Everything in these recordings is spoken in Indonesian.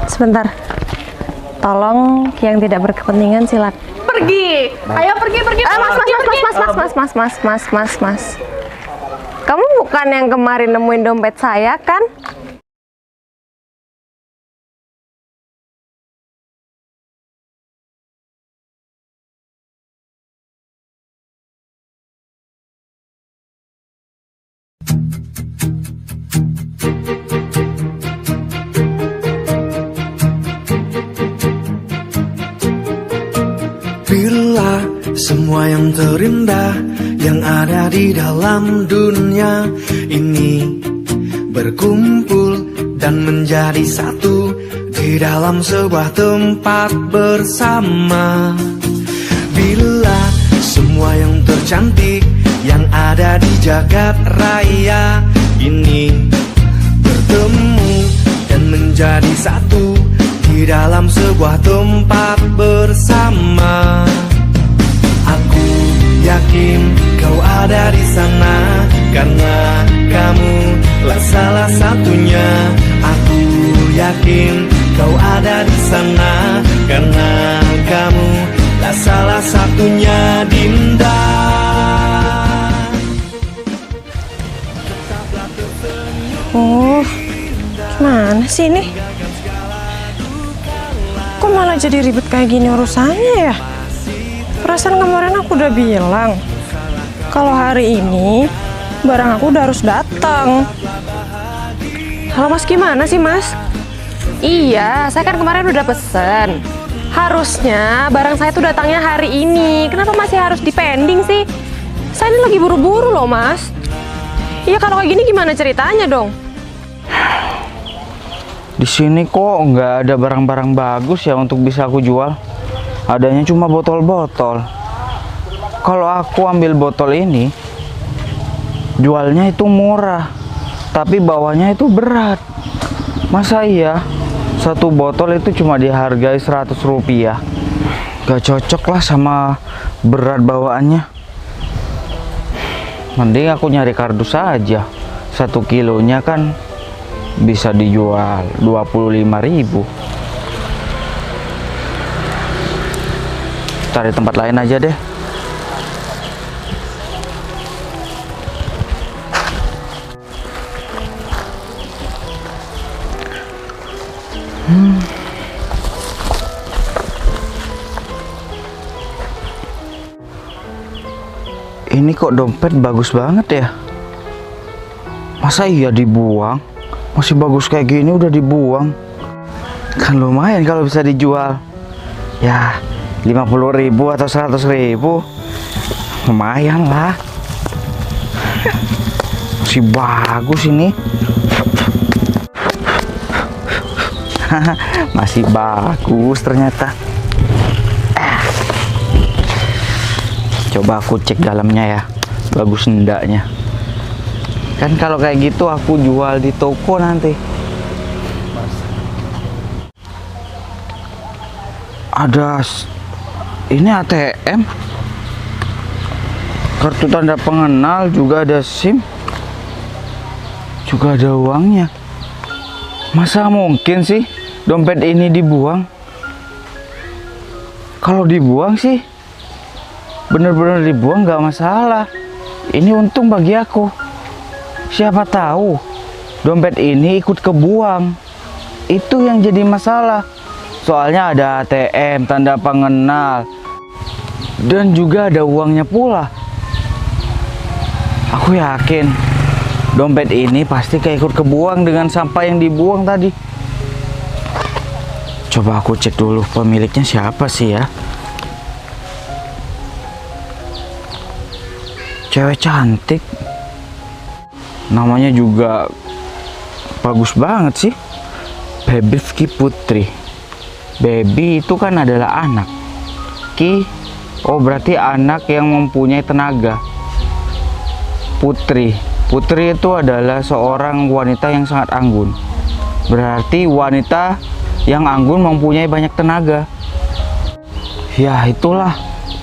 Sebentar. Tolong yang tidak berkepentingan silakan Pergi. Ayo pergi. Mas. Kamu bukan yang kemarin nemuin dompet saya kan? Bila semua yang terindah yang ada di dalam dunia ini berkumpul dan menjadi satu di dalam sebuah tempat bersama. Bila semua yang tercantik yang ada di jagat raya ini bertemu dan menjadi satu di dalam sebuah tempat bersama. Aku yakin kau ada di sana karena kamu lah salah satunya. Aku yakin kau ada di sana karena kamu lah salah satunya, Dinda. Oh, gimana sih ini? Kok malah jadi ribet kayak gini urusannya ya? Perasaan kemarin aku udah bilang kalau hari ini barang aku udah harus datang. Halo mas, gimana sih mas? Iya, saya kan kemarin udah pesen. Harusnya barang saya tuh datangnya hari ini. Kenapa masih harus dipending sih? Saya ini lagi buru-buru loh mas. Iya, kalau kayak gini gimana ceritanya dong? Di sini kok nggak ada barang-barang bagus ya untuk bisa aku jual. Adanya cuma botol-botol. Kalau aku ambil botol ini, jualnya itu murah, tapi bawahnya itu berat. Masa iya? Satu botol itu cuma dihargai 100 rupiah. Gak cocok lah sama berat bawaannya. Mending aku nyari kardus aja. 1 kilonya kan bisa dijual 25.000. Cari tempat lain aja deh. Ini kok dompet bagus banget ya? Masa iya dibuang? Masih bagus kayak gini udah dibuang. Kan lumayan kalau bisa dijual. Ya 50.000 atau 100.000. Lumayan lah. Masih bagus ini. Masih bagus ternyata. Coba aku cek dalamnya ya. Bagus endaknya. Kan kalau kayak gitu aku jual di toko nanti. Ada ini ATM, kartu tanda pengenal, juga ada SIM, juga ada uangnya. Masa mungkin sih dompet ini dibuang? Kalau dibuang sih bener-bener dibuang nggak masalah. Ini untung bagi aku. Siapa tahu dompet ini ikut kebuang. Itu yang jadi masalah. Soalnya ada ATM, tanda pengenal, dan juga ada uangnya pula. Aku yakin dompet ini pasti keikut kebuang dengan sampah yang dibuang tadi. Coba aku cek dulu pemiliknya siapa sih ya. Cewek cantik. Namanya juga bagus banget sih. Bebivki Putri. Baby itu kan adalah anak. Ki, oh berarti anak yang mempunyai tenaga. Putri itu adalah seorang wanita yang sangat anggun. Berarti wanita yang anggun mempunyai banyak tenaga. Ya itulah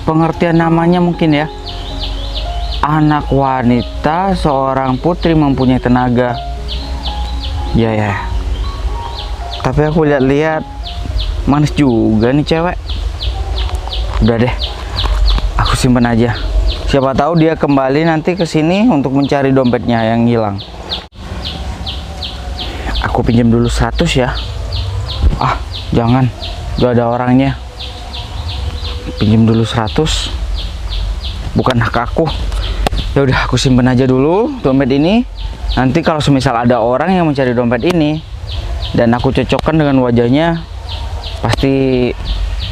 pengertian namanya mungkin ya. Anak wanita seorang putri mempunyai tenaga. Ya. Tapi aku lihat-lihat manis juga nih cewek. Udah deh, aku simpen aja. Siapa tahu dia kembali nanti ke sini untuk mencari dompetnya yang hilang. Aku pinjam dulu 100 ya. Ah, jangan. Gak ada orangnya. Pinjam dulu 100. Bukan hak aku. Ya udah, aku simpen aja dulu dompet ini. Nanti kalau semisal ada orang yang mencari dompet ini dan aku cocokkan dengan wajahnya, pasti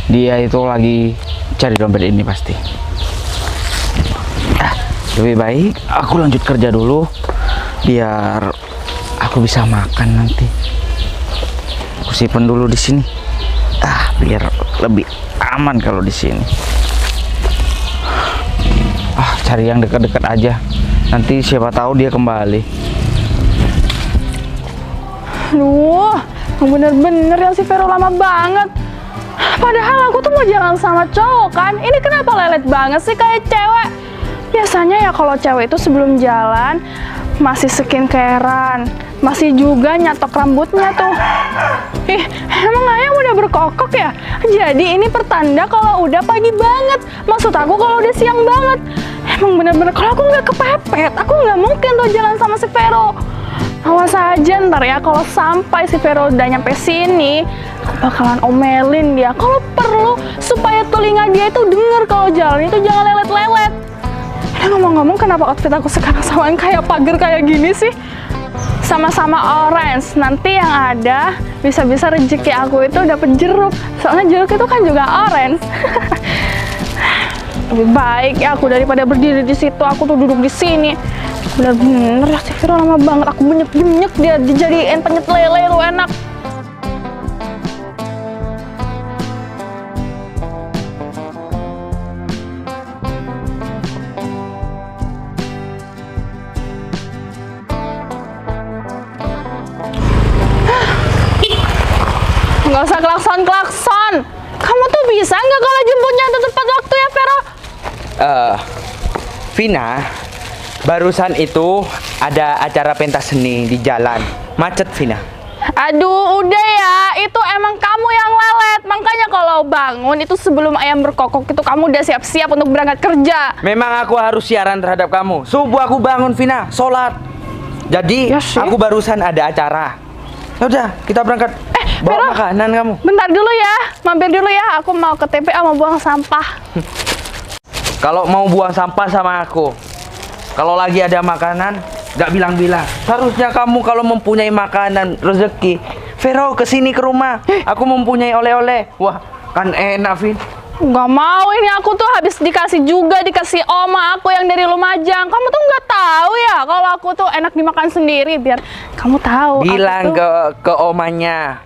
dia itu lagi cari dompet ini pasti. Lebih baik aku lanjut kerja dulu biar aku bisa makan nanti. Aku simpen dulu di sini. Biar lebih aman kalau di sini. Cari yang dekat-dekat aja. Nanti siapa tahu dia kembali. Aduh, bener-bener ya si Vero lama banget. Padahal aku tuh mau jalan sama cowok kan. Ini kenapa lelet banget sih kayak cewek? Biasanya ya kalau cewek itu sebelum jalan masih skincarean, masih juga nyatok rambutnya tuh. Emang ayam udah berkokok ya? Jadi ini pertanda kalau udah pagi banget. Maksud aku kalau udah siang banget. Emang bener-bener kalau aku nggak kepepet, aku nggak mungkin tuh jalan sama si Vero. Awas aja ntar ya, kalau sampai si Vero udah nyampe sini, aku bakalan omelin dia. Kalau perlu supaya telinga dia itu denger kalau jalan itu jangan lelet-lelet. Ngomong-ngomong, kenapa outfit aku sekarang samain kayak pagar kayak gini sih? Sama-sama orange, nanti yang ada bisa-bisa rezeki aku itu dapet jeruk. Soalnya jeruk itu kan juga orange. Lebih baik ya aku daripada berdiri di situ, aku tuh duduk di sini. Bener-bener ya si Vero lama banget, aku benyek-benyek dia dijadiin penyet lele lu enak. Nggak usah klakson-klakson. Kamu tuh bisa nggak kalau jemputnya tepat waktu ya, Vero? Vina, barusan itu ada acara pentas seni di jalan. Macet, Vina. Aduh, udah ya. Itu emang kamu yang lelet. Makanya kalau bangun itu sebelum ayam berkokok itu kamu udah siap-siap untuk berangkat kerja. Memang aku harus siaran terhadap kamu. Subuh aku bangun, Vina, sholat. Jadi, Ya sih. aku barusan ada acara. Udah, kita berangkat. Bawa Vero, makanan kamu. bentar dulu ya. Mampir dulu ya. Aku mau ke TPA mau buang sampah. Kalau mau buang sampah sama aku. Kalau lagi ada makanan, gak bilang-bilang. Seharusnya kamu kalau mempunyai makanan, rezeki, Vero kesini ke rumah. Aku mempunyai oleh-oleh. Wah, kan enak, Vin. Nggak mau, ini aku tuh habis dikasih dikasih oma aku yang dari Lumajang. Kamu tuh nggak tahu ya kalau aku tuh enak dimakan sendiri, biar kamu tahu. Bilang aku tuh... ke omanya,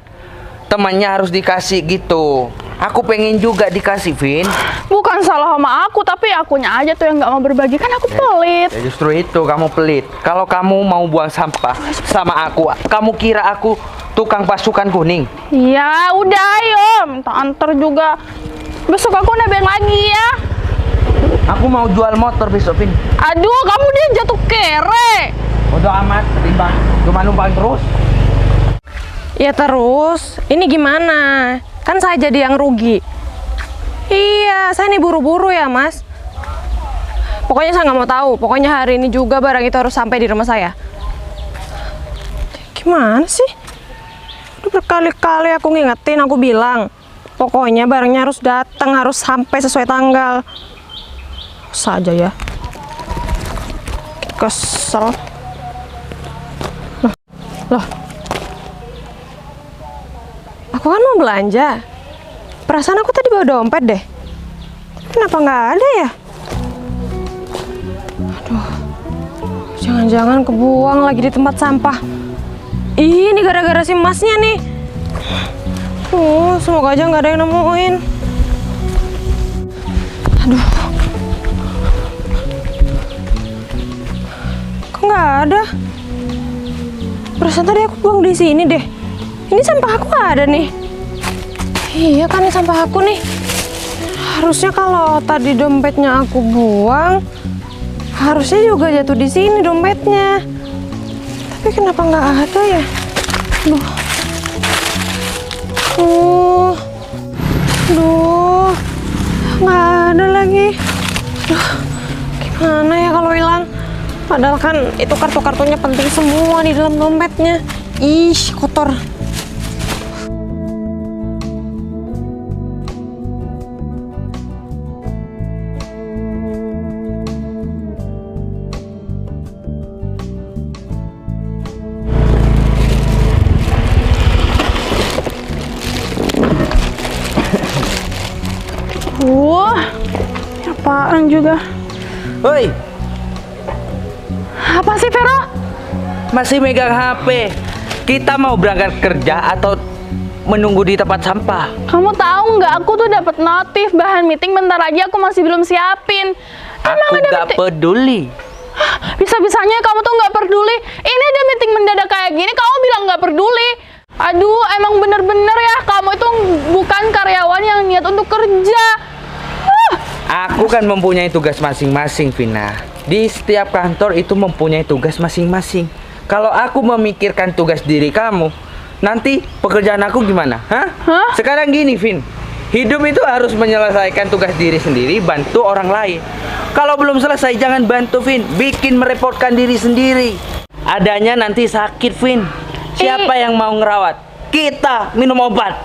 temannya harus dikasih gitu. Aku pengen juga dikasih, Vin. Bukan salah sama aku, tapi akunya aja tuh yang nggak mau berbagi. Kan aku pelit. Ya justru itu, kamu pelit. Kalau kamu mau buang sampah sama aku, kamu kira aku tukang pasukan kuning? Ya udah ayo, minta antar juga. Besok aku nebeng lagi ya. Aku mau jual motor besok, Vin. Aduh, kamu dia jatuh kere. Bodo amat, ketimbang cuma numpang terus. Ya terus, ini gimana? Kan saya jadi yang rugi. Iya, saya nih buru-buru ya mas. Pokoknya saya nggak mau tahu. Pokoknya hari ini juga barang itu harus sampai di rumah saya. Gimana sih? Udah berkali-kali aku ngingetin, aku bilang. Pokoknya barangnya harus datang, harus sampai sesuai tanggal. Saja ya. Kesel. Loh. Aku kan mau belanja. Perasaan aku tadi bawa dompet deh. Kenapa nggak ada ya? Aduh. Jangan-jangan kebuang lagi di tempat sampah. Ini gara-gara si masnya nih. Semoga aja nggak ada yang nemuin. Aduh. Kok nggak ada? Perasaan tadi aku buang di sini deh. Ini sampah aku ada nih. Iya kan, ini sampah aku nih. Harusnya kalau tadi dompetnya aku buang, harusnya juga jatuh di sini dompetnya. Tapi kenapa nggak ada ya? Aduh. Duh, nggak ada lagi. Duh, gimana ya kalau hilang? Padahal kan itu kartu-kartunya penting semua di dalam dompetnya. Ih, kotor. Apaan juga? Woi, Apa sih, Vero? masih megang HP. Kita mau berangkat kerja atau menunggu di tempat sampah? Kamu tahu nggak? Aku tuh dapat notif bahan meeting bentar lagi. Aku masih belum siapin. Aku nggak peduli. Bisa-bisanya kamu tuh nggak peduli. Ini ada meeting mendadak kayak gini, kamu bilang nggak peduli. Aduh, emang bener-bener ya. Kamu itu bukan karyawan yang niat untuk kerja. Aku kan mempunyai tugas masing-masing, Vina. Di setiap kantor itu mempunyai tugas masing-masing. Kalau aku memikirkan tugas diri kamu, nanti pekerjaan aku gimana? Hah? Sekarang gini, Vin. Hidup itu harus menyelesaikan tugas diri sendiri, bantu orang lain. Kalau belum selesai, jangan bantu, Vin. Bikin merepotkan diri sendiri. Adanya nanti sakit, Vin. Siapa yang mau ngerawat? Kita minum obat.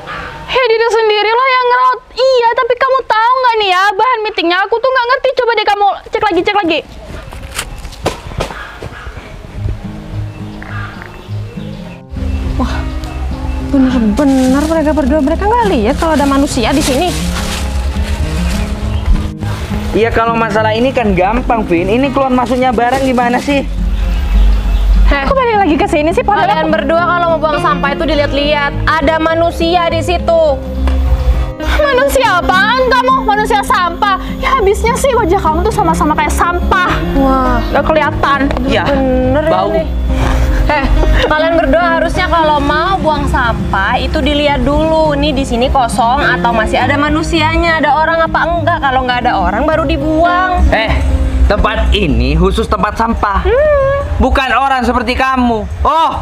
Ya diri sendiri lah yang ngerawat. Iya, tapi kamu tahu nggak nih ya, bahan meetingnya aku tuh nggak ngerti. Coba deh kamu cek lagi. Bener-bener mereka berdua, mereka nggak lihat kalau ada manusia di sini. Iya, kalau masalah ini kan gampang, Vin. Ini keluar masuknya barang gimana sih? Aku balik lagi ke sini sih, padahal Kalian berdua kalau mau buang sampah itu dilihat-lihat. Ada manusia di situ. manusia apaan kamu? Manusia sampah. Ya habisnya sih wajah kamu tuh sama-sama kayak sampah. Wah, Gak kelihatan. Ya, bener ya bau. nih. Kalian berdua harusnya kalau mau buang sampah itu dilihat dulu. Nih di sini kosong atau masih ada manusianya, ada orang apa enggak. Kalau nggak ada orang baru dibuang. Tempat ini khusus tempat sampah. Bukan orang seperti kamu. Oh,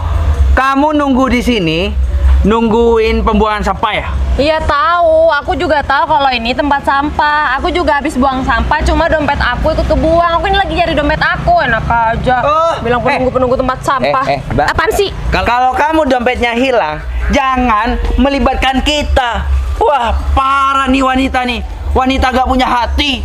kamu nunggu di sini, nungguin pembuangan sampah ya? Iya tahu, aku juga tahu kalau ini tempat sampah. Aku juga habis buang sampah, cuma dompet aku ikut kebuang. Aku ini lagi cari dompet aku, enak aja. Bilang penunggu-penunggu tempat sampah. Mbak. Apaan sih? Kalau kamu dompetnya hilang, jangan melibatkan kita. Wah, parah nih wanita nih. Wanita gak punya hati.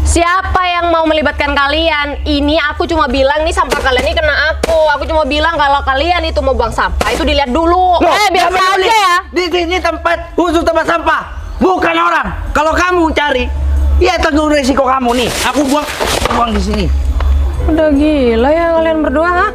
Siapa yang mau melibatkan kalian? Ini aku cuma bilang nih sampah kalian ini kena aku. Aku cuma bilang kalau kalian itu mau buang sampah itu dilihat dulu. Biasa aja ya. Di sini tempat khusus tempat sampah, bukan orang. Kalau kamu cari, ya tanggung resiko kamu nih. Aku buang di sini. Udah gila ya kalian berdua, ha?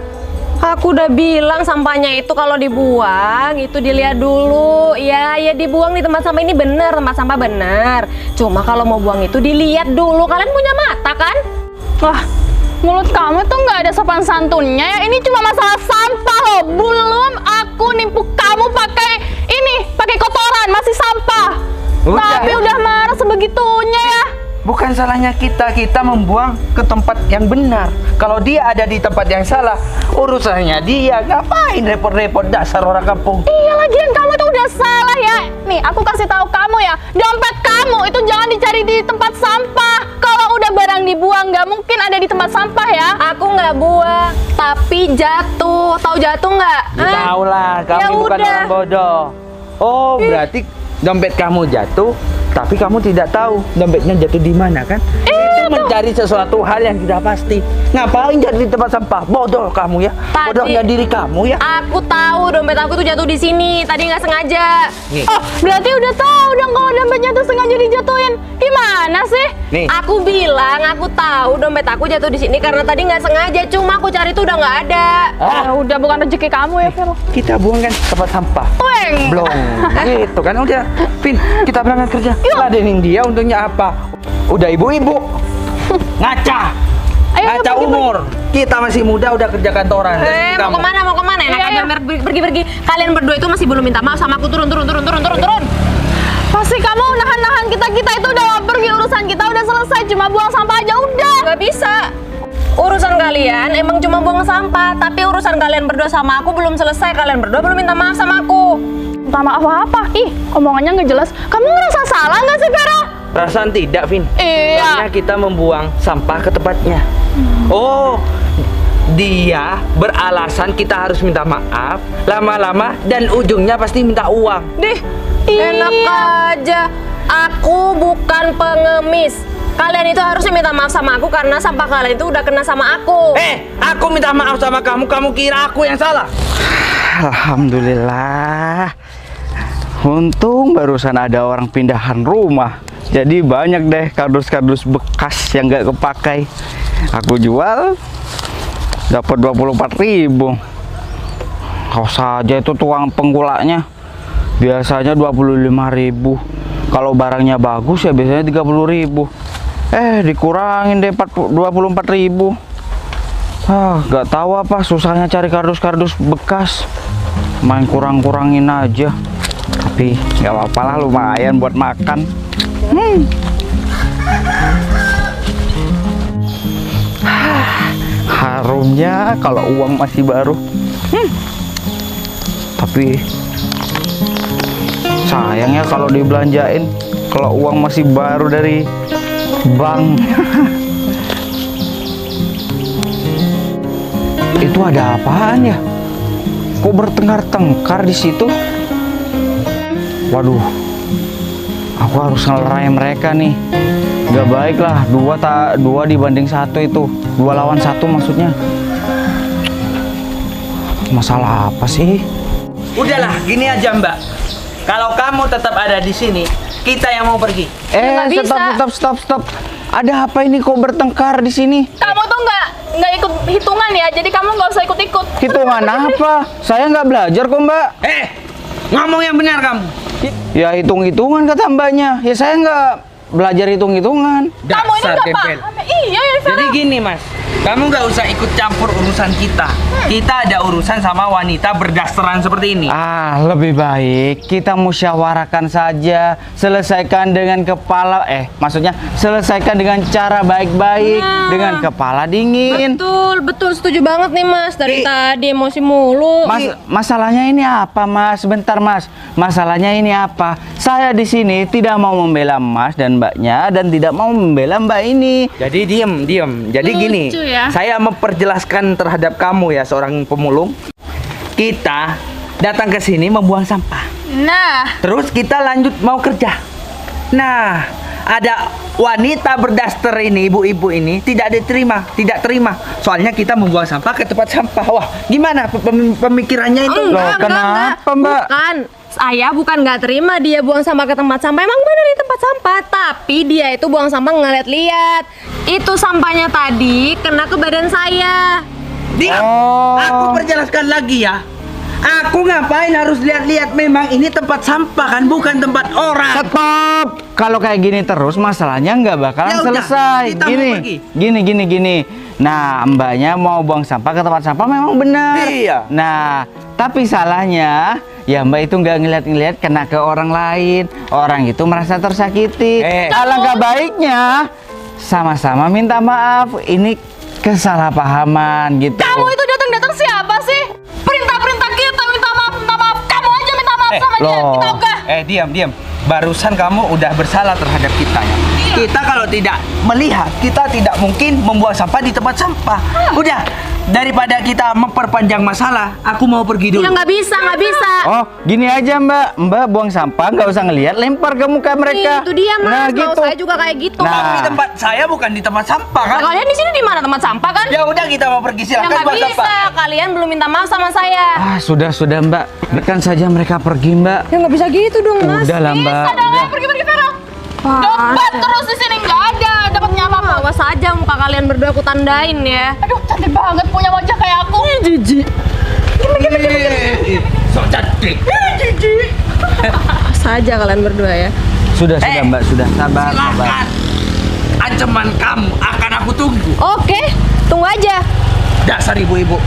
Aku udah bilang sampahnya itu kalau dibuang itu dilihat dulu. Ya dibuang di tempat sampah ini bener, tempat sampah bener. Cuma kalau mau buang itu dilihat dulu. Kalian punya mata kan? Wah, mulut kamu tuh nggak ada sopan santunnya ya. Ini cuma masalah sampah loh. Belum aku nimpuk kamu pakai kotoran, masih sampah. Tapi udah marah sebegitunya ya. Bukan salahnya kita membuang ke tempat yang benar. Kalau dia ada di tempat yang salah, urusannya dia. Ngapain repot-repot, dasar orang kampung. Iya, lagian kamu tuh udah salah ya. Nih, aku kasih tahu kamu ya, dompet kamu itu jangan dicari di tempat sampah. Kalau udah barang dibuang, nggak mungkin ada di tempat sampah ya. Aku nggak buang, tapi jatuh. Tahu jatuh nggak? Tahu lah, kamu Ya bukan udah. orang bodoh. Oh, berarti dompet kamu jatuh, tapi kamu tidak tahu dompetnya jatuh di mana kan? Itu mencari sesuatu hal yang tidak pasti. Ngapain jadi di tempat sampah? Bodoh kamu ya. Bodohnya diri kamu ya. Aku tahu dompet aku tuh jatuh di sini. Tadi nggak sengaja. Nih. Oh, berarti udah tahu dong kalau dompetnya tuh sengaja dijatuhin. Gimana sih? Nih. Aku bilang aku tahu dompet aku jatuh di sini karena tadi nggak sengaja. Cuma aku cari tuh udah nggak ada. Ya udah, bukan rezeki kamu ya, Vero. Kita buang kan tempat sampah. Weng. Belum. Gitu kan udah. Vin, kita berangkat kerja. Ladenin dia untungnya apa? Udah ibu-ibu. Ngaca. Ayo, Ngaca pergi, umur. Kita masih muda udah kerja kantoran. Mau kemana? Mau kemana? Enak Iya, aja iya. pergi. Kalian berdua itu masih belum minta maaf sama aku. Turun. Pasti kamu nahan-nahan kita itu udah pergi, urusan kita udah selesai, cuma buang sampah aja udah. Gak bisa. Urusan kalian emang cuma buang sampah, tapi urusan kalian berdua sama aku belum selesai. Kalian berdua belum minta maaf sama aku. Minta maaf apa? Ih, omongannya nggak jelas. Kamu ngerasa salah nggak sih, Vero? Perasaan tidak, Vin. Iya. Karena kita membuang sampah ke tempatnya. Oh, dia beralasan kita harus minta maaf, lama-lama dan ujungnya pasti minta uang. Dih, Enak aja. Aku bukan pengemis. Kalian itu harusnya minta maaf sama aku karena sampah kalian itu udah kena sama aku. Aku minta maaf sama kamu, kamu kira aku yang salah? Alhamdulillah. Untung barusan ada orang pindahan rumah. Jadi banyak deh kardus-kardus bekas yang gak kepakai. Aku jual dapat 24.000. Kau saja itu tukang penggulanya. Biasanya 25.000. Kalau barangnya bagus ya biasanya 30.000. Dikurangin deh 24.000. Gak tahu apa susahnya cari kardus-kardus bekas. Main kurang-kurangin aja. Tapi nggak apa-apa lah, lumayan buat makan. Harumnya kalau uang masih baru. Tapi sayangnya kalau dibelanjain kalau uang masih baru dari bank. Itu ada apaan ya? Kok bertengkar-tengkar di situ? Waduh, aku harus ngelerai mereka nih. Gak baik lah, dua dibanding satu itu. 2 lawan 1 maksudnya. Masalah apa sih? Udahlah, gini aja Mbak. Kalau kamu tetap ada di sini, kita yang mau pergi. nggak bisa. Stop. Ada apa ini kok bertengkar di sini? Kamu tuh nggak ikut hitungan ya, jadi kamu nggak usah ikut-ikut. Hitungan apa? Saya nggak belajar kok Mbak. Ngomong yang benar kamu. Ya hitung-hitungan kata Mbaknya. Ya saya nggak belajar hitung-hitungan. Kamu ini nggak paham. Iya ya, Vero. Jadi gini Mas, kamu nggak usah ikut campur urusan kita. Kita ada urusan sama wanita berdasteran seperti ini. Lebih baik kita musyawarahkan saja, selesaikan dengan maksudnya selesaikan dengan cara baik-baik, dengan kepala dingin. Betul, setuju banget nih Mas. Dari tadi emosi mulu. Masalahnya ini apa, Mas? Bentar, Mas. Masalahnya ini apa? Saya di sini tidak mau membela Mas dan Mbaknya dan tidak mau membela Mbak ini. Jadi diem. Jadi gini, ya. saya memperjelaskan terhadap kamu ya seorang pemulung. Kita datang ke sini membuang sampah. Nah, Terus kita lanjut mau kerja. Nah, ada wanita berdaster ini, ibu-ibu ini tidak terima. Soalnya kita membuang sampah ke tempat sampah. Wah, gimana pemikirannya itu? Loh, kenapa, Mbak? Bukan. Saya bukan nggak terima dia buang sampah ke tempat sampah. Emang benar di tempat sampah, tapi dia itu buang sampah ngeliat-liat. Itu sampahnya tadi kena ke badan saya. Diam. Aku perjelaskan lagi ya. Aku ngapain harus lihat-lihat? Memang ini tempat sampah kan, bukan tempat orang. Stop. Kalau kayak gini terus masalahnya nggak bakalan Ya udah, selesai. kita mau pergi. Gini. Nah, Mbaknya mau buang sampah ke tempat sampah memang benar. Iya. Nah, tapi salahnya ya Mbak itu nggak ngeliat kena ke orang lain. Orang itu merasa tersakiti. Alangkah baiknya sama-sama minta maaf. Ini kesalahpahaman gitu. kamu itu datang siapa sih? Perintah kita minta maaf. Kamu aja minta maaf sama dia. loh. Kita ogah. Diam. Barusan kamu udah bersalah terhadap kita ya. Kita kalau tidak melihat, kita tidak mungkin membuang sampah di tempat sampah. Udah, daripada kita memperpanjang masalah, aku mau pergi dulu. Ya nggak bisa. Oh, gini aja Mbak buang sampah nggak usah ngelihat, lempar ke muka mereka. Itu dia Mas. Nah, Mau gitu. saya juga kayak gitu. Nah. Tapi tempat saya bukan di tempat sampah kan? Nah, kalian di sini di mana tempat sampah kan? Ya udah kita mau pergi, Ya silakan nggak buang bisa. sampah. Kalian belum minta maaf sama saya. Sudah Mbak, biarkan saja mereka pergi Mbak. Ya nggak bisa gitu dong Mas. Udahlah Mbak. Bisa dong, pergi Vero. Debat terus di sini nggak ada dapatnya apa-apa. Awas aja muka kalian berdua aku tandain ya. Aduh, cantik banget punya wajah kayak aku. Jijik. Sok cantik. Awas aja kalian berdua ya. Sudah Mbak, sudah sabar. Silakan. Ancaman kamu akan aku tunggu. Oke, tunggu aja. Dasar ibu-ibu.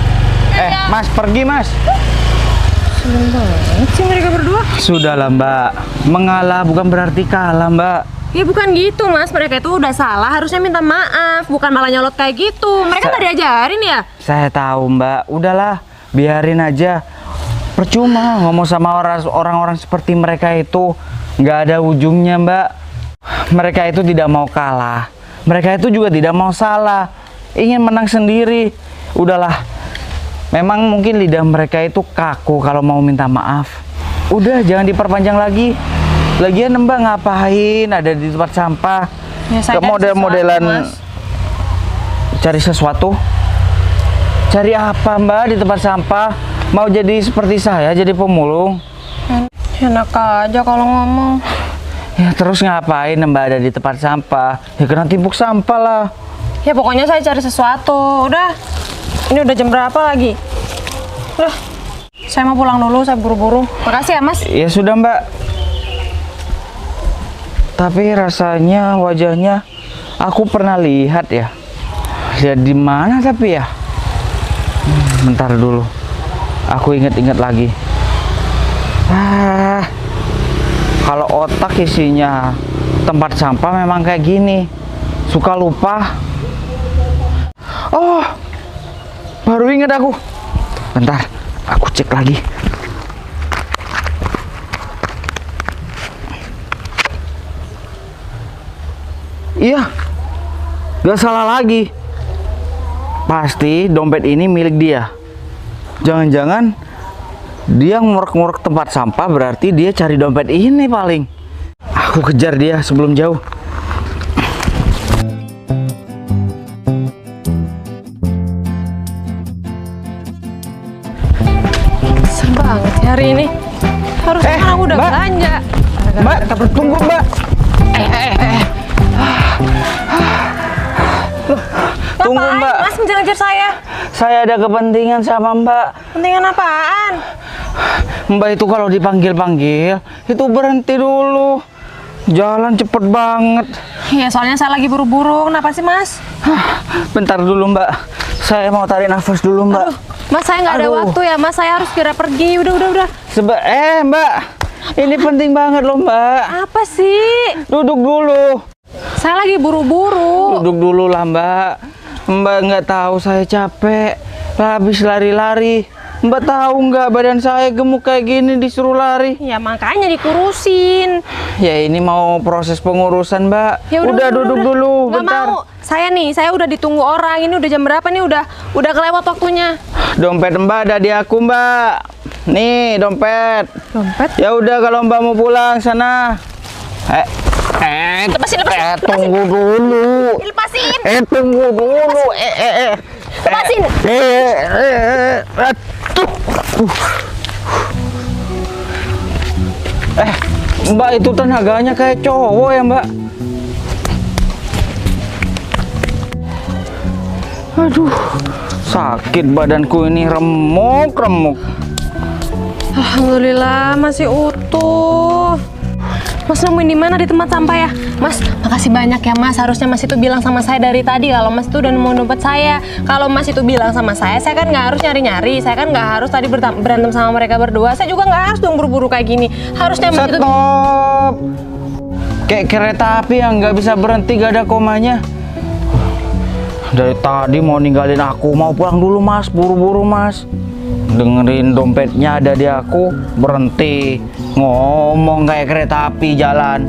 Mas pergi Mas. Seneng banget sih mereka berdua. Sudahlah Mbak, mengalah bukan berarti kalah Mbak. Ya bukan gitu Mas, mereka itu udah salah, harusnya minta maaf, bukan malah nyolot kayak gitu. Mereka nggak diajarin ya? Saya tahu Mbak, udahlah biarin aja. Percuma ngomong sama orang-orang seperti mereka itu, nggak ada ujungnya, Mbak. Mereka itu tidak mau kalah. Mereka itu juga tidak mau salah. Ingin menang sendiri. Udahlah. Memang mungkin lidah mereka itu kaku kalau mau minta maaf. Udah, jangan diperpanjang lagi. Lagian Mbak ngapain ada di tempat sampah? Ya, saya Ke cari model-modelan sesuatu, Mas. cari sesuatu? Cari apa Mbak di tempat sampah? Mau jadi seperti saya, jadi pemulung? Enak aja kalau ngomong. Ya terus ngapain Mbak ada di tempat sampah? Ya kena timpuk sampah lah. Ya pokoknya saya cari sesuatu. Udah. Ini udah jam berapa lagi? Udah. Saya mau pulang dulu, saya buru-buru. Makasih ya, Mas. Ya sudah Mbak. Tapi rasanya wajahnya aku pernah lihat ya. Lihat di mana tapi ya? Bentar dulu. Aku ingat-ingat lagi. Kalau otak isinya tempat sampah memang kayak gini. Suka lupa. Oh, baru ingat aku. Bentar, aku cek lagi. Iya, gak salah lagi. Pasti dompet ini milik dia. Jangan-jangan dia ngurek-ngurek tempat sampah, berarti dia cari dompet ini paling. Aku kejar dia sebelum jauh. Kesel banget ya hari ini. Harusnya kan aku udah Mbak. belanja. Mbak, tunggu Mbak. Tunggu Ngapain, Mbak. Mas ngejar-ngejar saya. Saya ada kepentingan sama Mbak. Pentingan apaan? Mbak itu kalau dipanggil-panggil itu berhenti dulu. Jalan cepet banget. Iya, soalnya saya lagi buru-buru. Kenapa sih, Mas? Bentar dulu Mbak. Saya mau tarik nafas dulu Mbak. Mas, saya nggak ada Aduh. waktu ya, Mas. Saya harus kira pergi. Udah. Mbak. Ini penting banget loh Mbak. Apa sih? Duduk dulu. Saya lagi buru-buru. Duduk dulu lah Mbak. Mbak nggak tahu saya capek. Habis lari-lari. Mbak tahu nggak badan saya gemuk kayak gini disuruh lari. Ya makanya dikurusin. Ya ini mau proses pengurusan Mbak. Ya udah duduk dulu Nggak bentar. mau. Saya udah ditunggu orang. Ini udah jam berapa nih? Udah kelewat waktunya. Dompet Mbak ada di aku Mbak. Nih dompet. Dompet? Ya udah kalau Mbak mau pulang sana. Lepasin. Tunggu dulu. Lepasin. Tunggu dulu. Lepasin. Aduh. Mbak itu tenaganya kayak cowok ya Mbak. Aduh, sakit badanku ini remuk. Alhamdulillah masih utuh. Mas nemuin di mana di tempat sampah ya? Mas, makasih banyak ya Mas. Harusnya Mas itu bilang sama saya dari tadi kalau Mas itu udah nemu dompet saya. Kalau Mas itu bilang sama saya kan nggak harus nyari-nyari. Saya kan nggak harus tadi berantem sama mereka berdua. Saya juga nggak harus dong buru-buru kayak gini. Harusnya Mas itu... Stop. Kayak kereta api yang nggak bisa berhenti, gak ada komanya. Dari tadi mau ninggalin aku, mau pulang dulu Mas, buru-buru Mas. Dengerin dompetnya ada di aku, berhenti ngomong kayak kereta api jalan.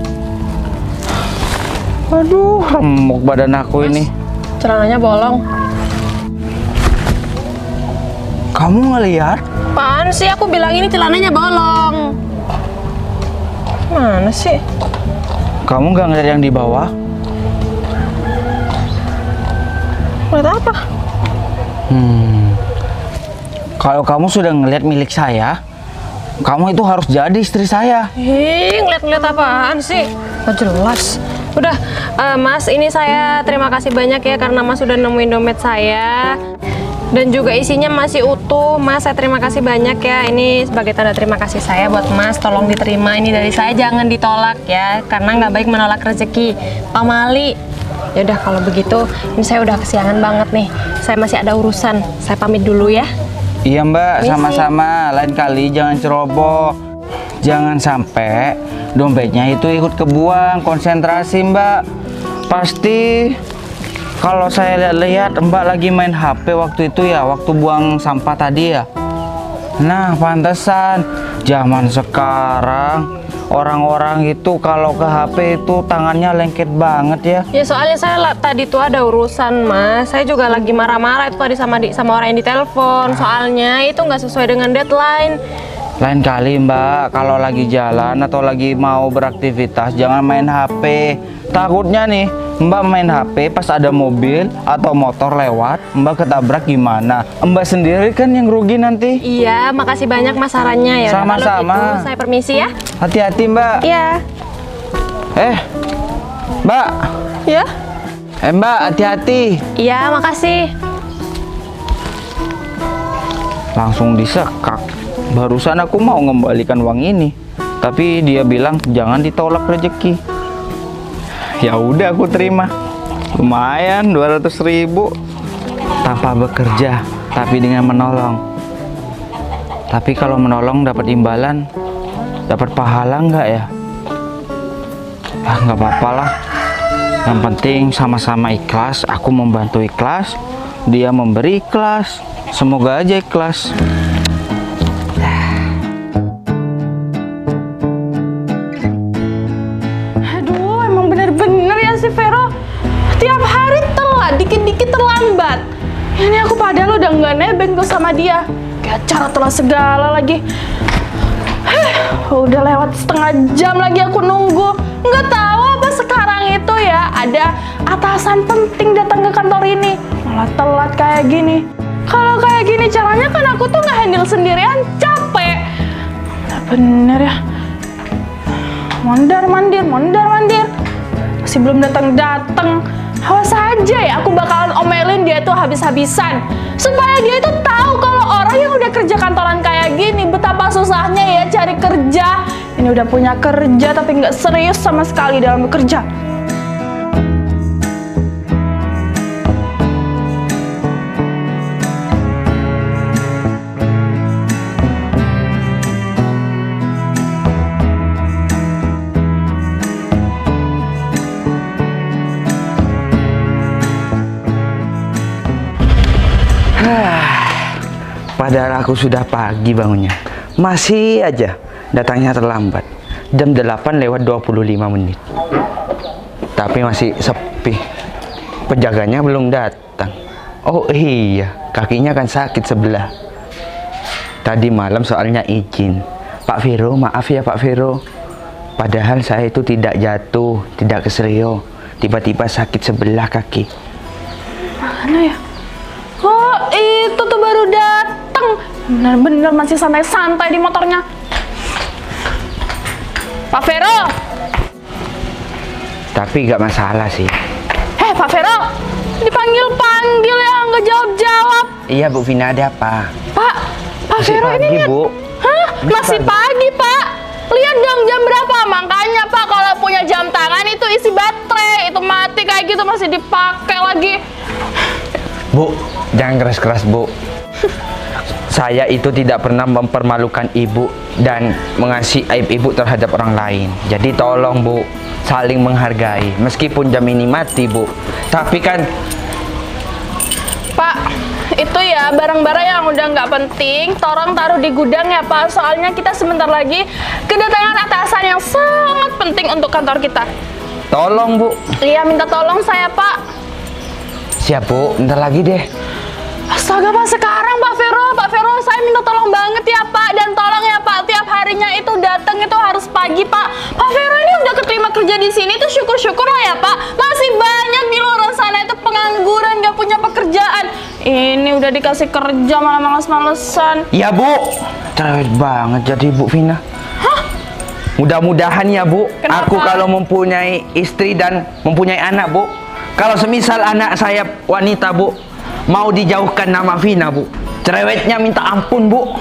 Aduh, remuk badan aku ini. Celananya bolong. Kamu ngelihat? Apaan sih? Aku bilang ini celananya bolong. Mana sih? Kamu nggak ngeliat yang di bawah? Lihat apa? Kalau kamu sudah ngeliat milik saya, kamu itu harus jadi istri saya. Ngeliat-ngeliat apaan sih? Gak jelas. Udah, Mas, ini saya terima kasih banyak ya karena Mas sudah nemuin dompet saya. Dan juga isinya masih utuh. Mas, saya terima kasih banyak ya. Ini sebagai tanda terima kasih saya buat Mas. Tolong diterima ini dari saya, jangan ditolak ya. Karena nggak baik menolak rezeki. Pamali. Ya udah kalau begitu, ini saya udah kesiangan banget nih. Saya masih ada urusan. Saya pamit dulu ya. Iya Mbak, Misi. sama-sama. Lain kali jangan ceroboh. Jangan sampai dompetnya itu ikut kebuang. Konsentrasi Mbak. Pasti kalau saya lihat-lihat Mbak lagi main HP waktu itu ya, waktu buang sampah tadi ya. Nah, pantesan zaman sekarang orang-orang itu kalau ke HP itu tangannya lengket banget ya. Ya soalnya tadi tuh ada urusan mas. Saya juga lagi marah-marah itu tadi sama orang yang ditelepon. Soalnya itu nggak sesuai dengan deadline. Lain kali Mbak, kalau lagi jalan atau lagi mau beraktivitas jangan main HP. Takutnya nih Mbak main HP pas ada mobil atau motor lewat, Mbak ketabrak gimana? Mbak sendiri kan yang rugi nanti. Iya, makasih banyak mas sarannya ya. Sama-sama. Kalau gitu, saya permisi ya. Hati-hati Mbak. Iya. Mbak. Ya. Mbak, hati-hati. Iya, makasih. Langsung disekak. Barusan aku mau mengembalikan uang ini, tapi dia bilang jangan ditolak rezeki. Ya udah aku terima. Lumayan 200.000 tanpa bekerja, tapi dengan menolong. Tapi kalau menolong dapat imbalan, dapat pahala nggak ya? Nggak apa-apa lah. Yang penting sama-sama ikhlas. Aku membantu ikhlas, dia memberi ikhlas. Semoga aja ikhlas. Aduh, emang bener-bener ya si Vero. Tiap hari telat, dikit-dikit terlambat. Ini aku padahal udah nggak nebeng tuh sama dia. Kayak cara telat segala lagi. Udah lewat setengah jam lagi aku nunggu. Nggak tahu apa sekarang itu ya ada atasan penting datang ke kantor ini. Malah telat kayak gini. Kalau kayak gini caranya kan aku tuh nggak handle sendirian, capek. Bener ya. Mondar-mandir. Masih belum datang-datang. Awas aja ya, aku bakalan omelin dia tuh habis-habisan. Supaya dia itu tahu kalau orang yang udah kerja kantoran kayak gini, betapa susahnya ya cari kerja. Ini udah punya kerja tapi nggak serius sama sekali dalam bekerja. Padahal aku sudah pagi bangunnya, masih aja datangnya terlambat. Jam 8 lewat 25 menit. Tapi masih sepi. Penjaganya belum datang. Oh iya, kakinya kan sakit sebelah. Tadi malam soalnya izin. Pak Vero, maaf ya Pak Vero. Padahal saya itu tidak jatuh, tidak keselio. Tiba-tiba sakit sebelah kaki. Mana ya? Oh, itu tuh baru datang. Bener-bener masih santai-santai di motornya. Pak Vero. Tapi gak masalah sih. Pak Vero. Dipanggil-panggil ya, nggak jawab-jawab. Iya Bu Vina, ada apa? Pak Masih Vero pagi, ini Bu. Hah? Masih pagi, Pak. Lihat dong jam berapa. Makanya Pak kalau punya jam tangan itu isi baterai. Itu mati kayak gitu masih dipakai lagi. Bu, jangan keras-keras Bu. Saya itu tidak pernah mempermalukan ibu dan mengasih aib ibu terhadap orang lain. Jadi tolong Bu, saling menghargai. Meskipun jam ini mati Bu, tapi kan Pak, itu ya barang-barang yang udah nggak penting, tolong taruh di gudang ya Pak. Soalnya kita sebentar lagi kedatangan atasan yang sangat penting untuk kantor kita. tolong Bu. Iya, minta tolong saya Pak. Siap Bu, bentar lagi deh. Astaga Pak, sekarang Pak Vero, saya minta tolong banget ya Pak. Dan tolong ya Pak, tiap harinya itu datang itu harus pagi Pak. Pak Vero ini udah keterima kerja di sini tuh syukur-syukur lah ya Pak. Masih banyak di luar sana itu pengangguran, gak punya pekerjaan. Ini udah dikasih kerja malah males-malesan. Ya Bu, cerewet banget jadi Bu Vina. Hah? Mudah-mudahan ya Bu, Kenapa? aku kalau mempunyai istri dan mempunyai anak Bu, kalau semisal anak saya wanita Bu, mau dijauhkan nama Vina Bu, cerewetnya minta ampun Bu.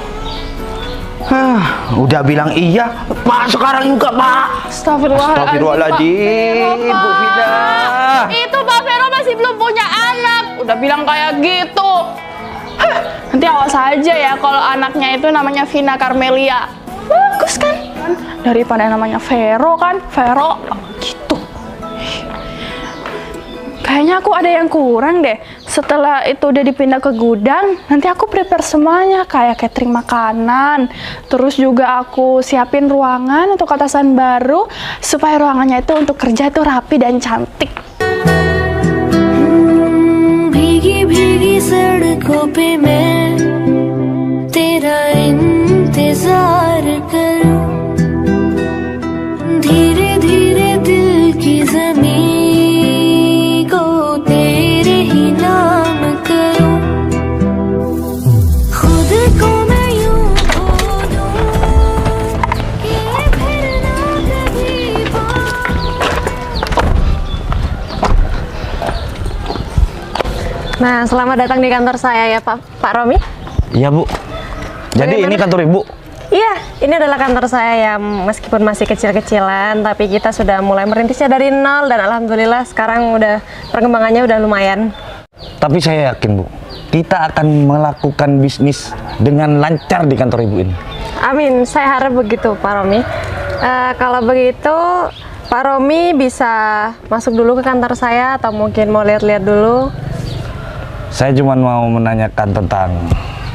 Udah bilang iya, Pak sekarang juga Pak. Astagfirullahaladzim, Bu Vina. Itu Pak Vero masih belum punya anak, udah bilang kayak gitu. Nanti awas aja ya kalau anaknya itu namanya Vina Carmelia. Bagus kan? Daripada namanya Vero kan, Vero gitu. Kayaknya aku ada yang kurang deh. Setelah itu udah dipindah ke gudang, nanti aku prepare semuanya kayak catering makanan. Terus juga aku siapin ruangan untuk atasan baru supaya ruangannya itu untuk kerja itu rapi dan cantik. भीगी सड़कों पे मैं तेरा इंतजार करूं धीरे धीरे दिल की ज़मीं को तेरे ही नाम करूं खुद को मैं यूं खो दूं कि फिर ना कभी Nah, selamat datang di kantor saya ya Pak Romi. Iya Bu. Jadi ini kantor Ibu? Iya, ini adalah kantor saya yang meskipun masih kecil-kecilan, tapi kita sudah mulai merintisnya dari nol dan alhamdulillah sekarang udah perkembangannya udah lumayan. Tapi saya yakin Bu, kita akan melakukan bisnis dengan lancar di kantor Ibu ini. Amin, saya harap begitu Pak Romi. Kalau begitu Pak Romi bisa masuk dulu ke kantor saya atau mungkin mau lihat-lihat dulu. Saya cuma mau menanyakan tentang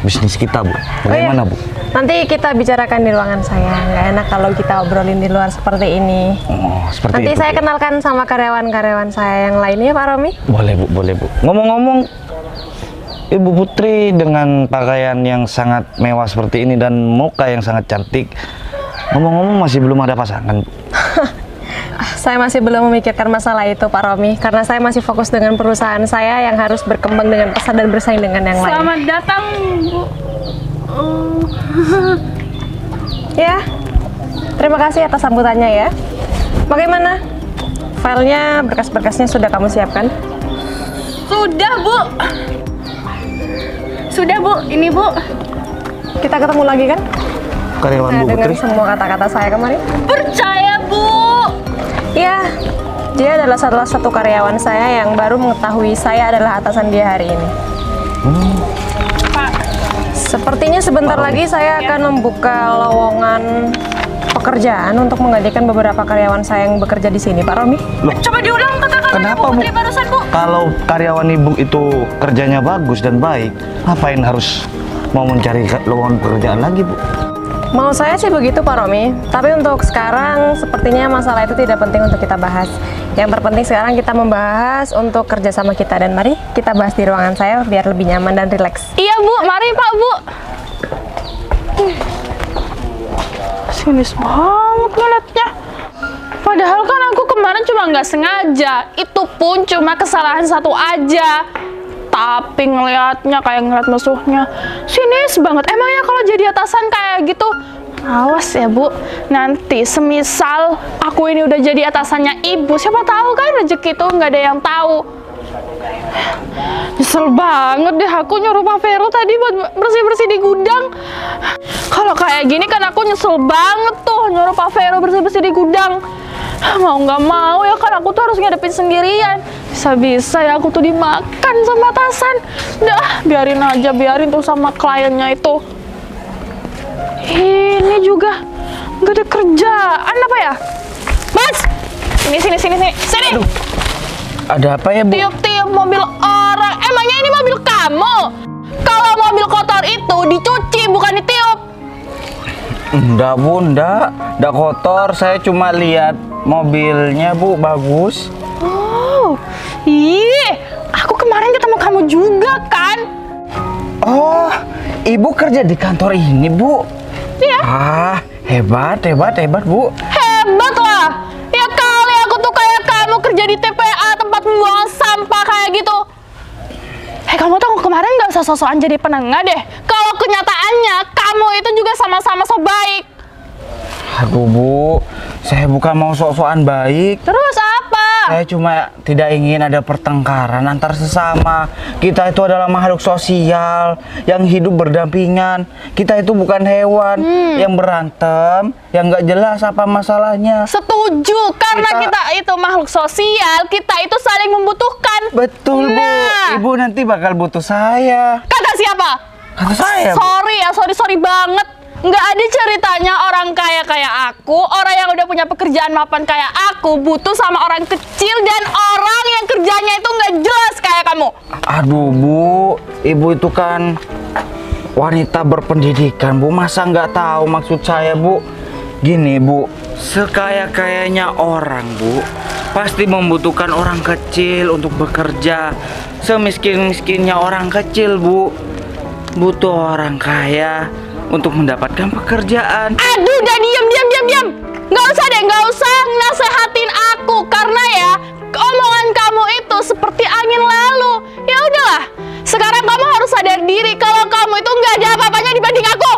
bisnis kita Bu. Bagaimana Bu? Nanti kita bicarakan di ruangan saya. Nggak enak kalau kita obrolin di luar seperti ini. Oh, seperti Nanti itu, saya Bu. kenalkan sama karyawan-karyawan saya yang lainnya Pak Romi. Boleh Bu, boleh Bu. Ngomong-ngomong, Ibu Putri dengan pakaian yang sangat mewah seperti ini dan muka yang sangat cantik, ngomong-ngomong masih belum ada pasangan Bu? Saya masih belum memikirkan masalah itu Pak Romi, karena saya masih fokus dengan perusahaan saya yang harus berkembang dengan pesat dan bersaing dengan yang lain. Selamat datang, Bu. Ya, terima kasih atas sambutannya ya. Bagaimana? Filenya, berkas-berkasnya sudah kamu siapkan? Sudah, Bu. Sudah, Bu. Ini, Bu. Kita ketemu lagi kan? Karyawan Saya Bu dengar Putri? semua kata-kata saya kemarin. Percaya, Bu. Ya, dia adalah salah satu karyawan saya yang baru mengetahui saya adalah atasan dia hari ini. Pak. Sepertinya sebentar lagi saya akan membuka lowongan pekerjaan untuk menggantikan beberapa karyawan saya yang bekerja di sini, Pak Romi. Coba diulang kata-katanya Kenapa, Bu Bu? Putri barusan, Bu. Kalau karyawan Ibu itu kerjanya bagus dan baik, ngapain harus mau mencari lowongan pekerjaan lagi Bu? Mau saya sih begitu Pak Romi, tapi untuk sekarang sepertinya masalah itu tidak penting untuk kita bahas. Yang terpenting sekarang kita membahas untuk kerjasama kita, dan mari kita bahas di ruangan saya biar lebih nyaman dan rileks. Iya, Bu. Mari, Pak, Bu. Sinis banget ngeliatnya. Padahal kan aku kemarin cuma nggak sengaja. Itu pun cuma kesalahan satu aja. Tapi ngeliatnya kayak ngeliat musuhnya. Sinis banget. Emangnya kalau jadi atasan kayak gitu? Awas ya Bu, nanti semisal aku ini udah jadi atasannya Ibu, siapa tahu kan rezeki itu nggak ada yang tahu. Nyesel banget deh aku nyuruh Pak Vero tadi buat bersih-bersih di gudang. Kalau kayak gini kan aku nyesel banget tuh nyuruh Pak Vero bersih-bersih di gudang. Mau nggak mau ya kan aku tuh harus ngadepin sendirian. Bisa-bisa ya aku tuh dimakan sama atasan. Dah, biarin tuh sama kliennya itu. Ini juga nggak ada kerjaan apa ya? Mas, sini. Aduh, ada apa ya Bu? Tiup-tiup mobil orang. Emangnya ini mobil kamu? Kalau mobil kotor itu dicuci bukan ditiup. Enggak Bu, enggak kotor. Saya cuma lihat mobilnya Bu, bagus. Oh, aku kemarin ketemu kamu juga kan? Oh, Ibu kerja di kantor ini Bu? Iya. Ah, hebat Bu. Hebat lah. Ya kali aku tuh kayak kamu kerja di TPA, tempat membuang sampah kayak gitu. Kamu tuh kemarin nggak usah sosokan jadi penengah deh. Kalau kenyataannya kamu itu juga sama-sama so baik. Aduh Bu, saya bukan mau sok-sokan baik. Terus apa? Saya cuma tidak ingin ada pertengkaran antar sesama. Kita itu adalah makhluk sosial yang hidup berdampingan. Kita itu bukan hewan yang berantem, yang nggak jelas apa masalahnya. Setuju, karena kita itu makhluk sosial, kita itu saling membutuhkan. Betul Bu, Nah. Ibu nanti bakal butuh saya. Kata siapa? Kata saya Bu. Sorry ya, sorry banget. Nggak ada ceritanya orang kaya kayak aku, orang yang udah punya pekerjaan mapan kayak aku, butuh sama orang kecil dan orang yang kerjanya itu nggak jelas kayak kamu. Aduh Bu, Ibu itu kan wanita berpendidikan Bu, masa nggak tahu maksud saya Bu? Gini Bu, sekaya-kayanya orang Bu, pasti membutuhkan orang kecil untuk bekerja. Semiskin-miskinnya orang kecil Bu, butuh orang kaya untuk mendapatkan pekerjaan. Aduh, udah diam. Nggak usah nasehatin aku karena ya omongan kamu itu seperti angin lalu. Ya udahlah, sekarang kamu harus sadar diri kalau kamu itu nggak ada apa-apanya dibanding aku.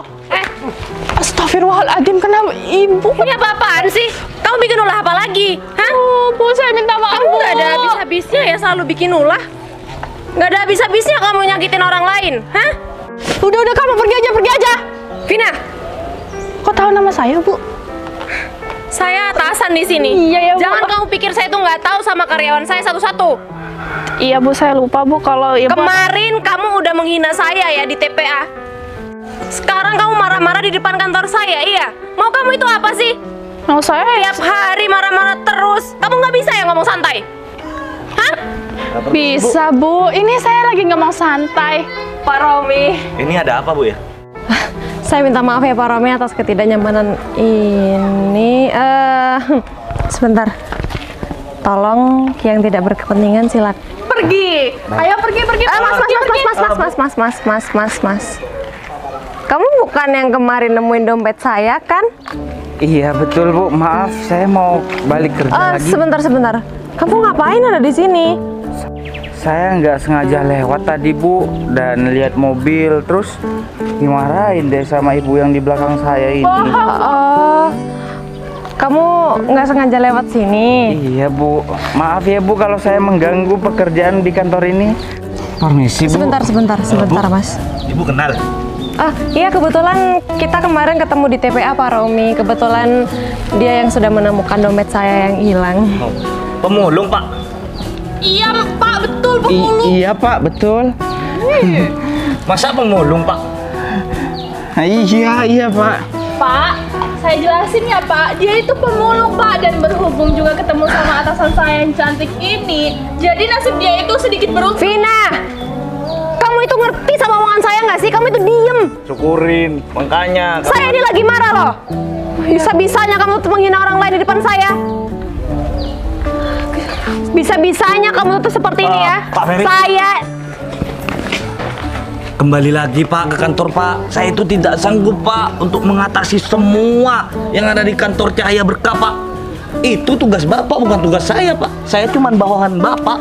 Astagfirullahaladzim, kenapa ibu? Ini apa-apaan sih? Kamu bikin ulah apa lagi? Hah? Oh, Bu, saya minta maaf. Kamu Bu. nggak ada habis-habisnya ya selalu bikin ulah. Nggak ada habis-habisnya kamu nyakitin orang lain. Hah? Udah kamu pergi aja. Vina, Kok tahu nama saya, Bu? saya atasan di sini. Iya, ya, Bu. Jangan kamu pikir saya tuh nggak tahu sama karyawan saya satu-satu. Iya, Bu, saya lupa, Bu, kalau Ibu... Kemarin kamu udah menghina saya ya di TPA. Sekarang kamu marah-marah di depan kantor saya, iya? Mau kamu itu apa sih? Mau saya Tiap hari marah-marah terus. Kamu nggak bisa ya ngomong santai? Hah? bisa, Bu. Ini saya lagi ngomong santai. Pak Romi. Ini ada apa Bu ya? Saya minta maaf ya Pak Romi atas ketidaknyamanan ini. Sebentar. Tolong yang tidak berkepentingan silakan. Pergi. Ayo pergi. Mas. Kamu bukan yang kemarin nemuin dompet saya kan? Iya betul Bu, maaf saya mau balik kerja lagi. Sebentar. Kamu ngapain ada di sini? Saya nggak sengaja lewat tadi Bu, dan lihat mobil terus dimarahin deh sama ibu yang di belakang saya ini. Oh, kamu nggak sengaja lewat sini? Iya Bu, maaf ya Bu kalau saya mengganggu pekerjaan di kantor ini. Permisi Bu. Sebentar Mas. Ibu kenal? Iya kebetulan kita kemarin ketemu di TPA Pak Romi. Kebetulan dia yang sudah menemukan dompet saya yang hilang. Oh, pemulung Pak? Iya, Pak, betul, Bu. Iya Pak, betul. Masa pemulung Pak? Iya Pak. Pak, saya jelasin ya, Pak. Dia itu pemulung, Pak, dan berhubung juga ketemu sama atasan saya yang cantik ini. Jadi nasib dia itu sedikit beruntung. Vina, kamu itu ngerti sama omongan saya nggak sih? Kamu itu diem. Syukurin, makanya Saya ini lagi marah loh. Bisa-bisanya kamu tuh menghina orang lain di depan saya. Bisa-bisanya kamu tuh seperti ini ya. Pak Ferry. Saya kembali lagi Pak ke kantor Pak. Saya itu tidak sanggup Pak untuk mengatasi semua yang ada di kantor Cahaya Berkah Pak. Itu tugas Bapak bukan tugas saya Pak. Saya cuma bawahan Bapak.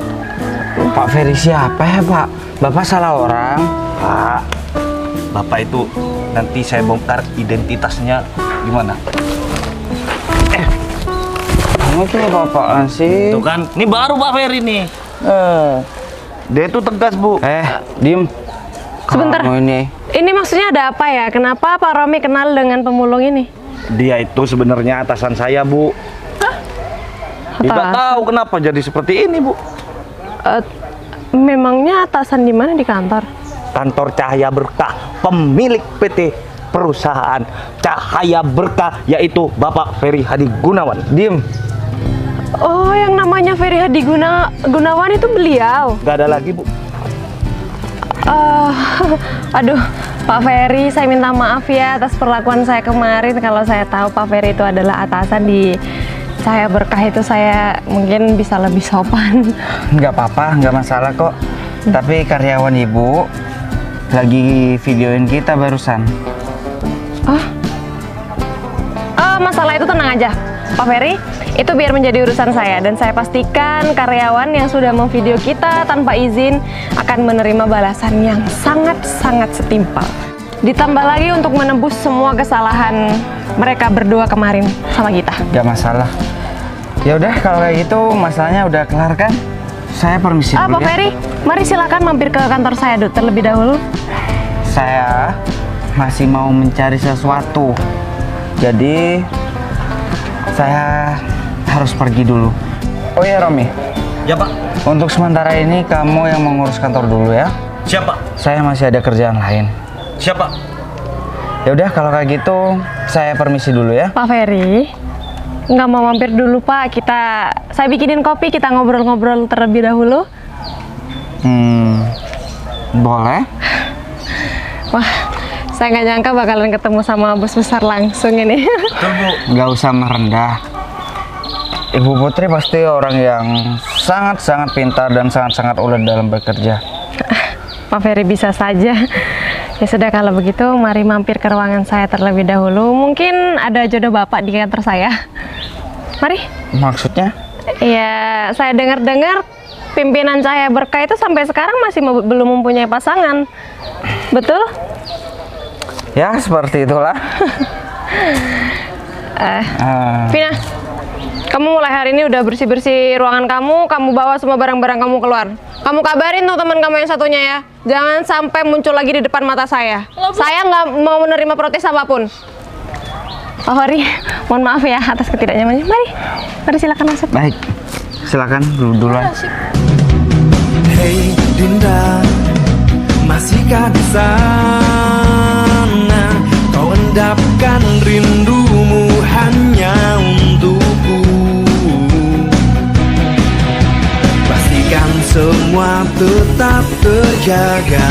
Pak Ferry siapa ya Pak? Bapak salah orang. Pak, Bapak itu nanti saya bongkar identitasnya gimana? Kamu tuh apa-apaan sih? Tuh kan, ini baru Pak Ferry nih. Dia itu tegas Bu. Diem. Sebentar. Kamu ini. Ini maksudnya ada apa ya? Kenapa Pak Romi kenal dengan pemulung ini? Dia itu sebenarnya atasan saya Bu. Tidak tahu kenapa jadi seperti ini Bu. Memangnya atasan di mana di kantor? Kantor Cahaya Berkah, pemilik PT perusahaan Cahaya Berkah, yaitu Bapak Ferry Hadi Gunawan. Diem. Oh, yang namanya Ferry Hadi Gunawan itu beliau. Gak ada lagi Bu. Aduh, Pak Ferry, saya minta maaf ya atas perlakuan saya kemarin. Kalau saya tahu Pak Ferry itu adalah atasan di Cahaya Berkah itu, saya mungkin bisa lebih sopan. Nggak apa-apa, nggak masalah kok. Tapi karyawan ibu lagi videoin kita barusan. Masalah itu tenang aja, Pak Ferry. Itu biar menjadi urusan saya, dan saya pastikan karyawan yang sudah memvideo kita tanpa izin akan menerima balasan yang sangat-sangat setimpal. Ditambah lagi untuk menebus semua kesalahan mereka berdua kemarin sama kita. Nggak masalah. Ya udah kalau kayak gitu masalahnya udah kelar kan? Saya permisi dulu Pak ya. Ferry, mari silakan mampir ke kantor saya dulu terlebih dahulu. Saya masih mau mencari sesuatu. Jadi saya harus pergi dulu. Oh ya Romi. Ya Pak. Untuk sementara ini kamu yang mengurus kantor dulu ya. Siapa? Saya masih ada kerjaan lain. Siapa? Ya udah kalau kayak gitu saya permisi dulu ya. Pak Ferry, nggak mau mampir dulu Pak? Saya bikinin kopi, kita ngobrol-ngobrol terlebih dahulu. Boleh. Wah, saya nggak nyangka bakalan ketemu sama bos besar langsung ini. Nggak usah merendah. Ibu Putri pasti orang yang sangat-sangat pintar dan sangat-sangat ulet dalam bekerja. Pak Ferry bisa saja. Ya sudah kalau begitu, mari mampir ke ruangan saya terlebih dahulu. Mungkin ada jodoh Bapak di kantor saya. Mari. Maksudnya? Iya, saya dengar-dengar pimpinan saya Berkah itu sampai sekarang masih belum mempunyai pasangan. Betul? Ya, seperti itulah. Vina, kamu mulai hari ini udah bersih-bersih ruangan kamu bawa semua barang-barang kamu keluar. Kamu kabarin tuh teman kamu yang satunya ya. Jangan sampai muncul lagi di depan mata saya. Saya nggak mau menerima protes apapun. Pak Hori, mohon maaf ya atas ketidaknyamanannya. Mari silakan masuk. Baik, silakan duluan. Hei Dinda, masihkah di sana? Kau endapkan rindumu hanya untukku. Pastikan semua tetap terjaga.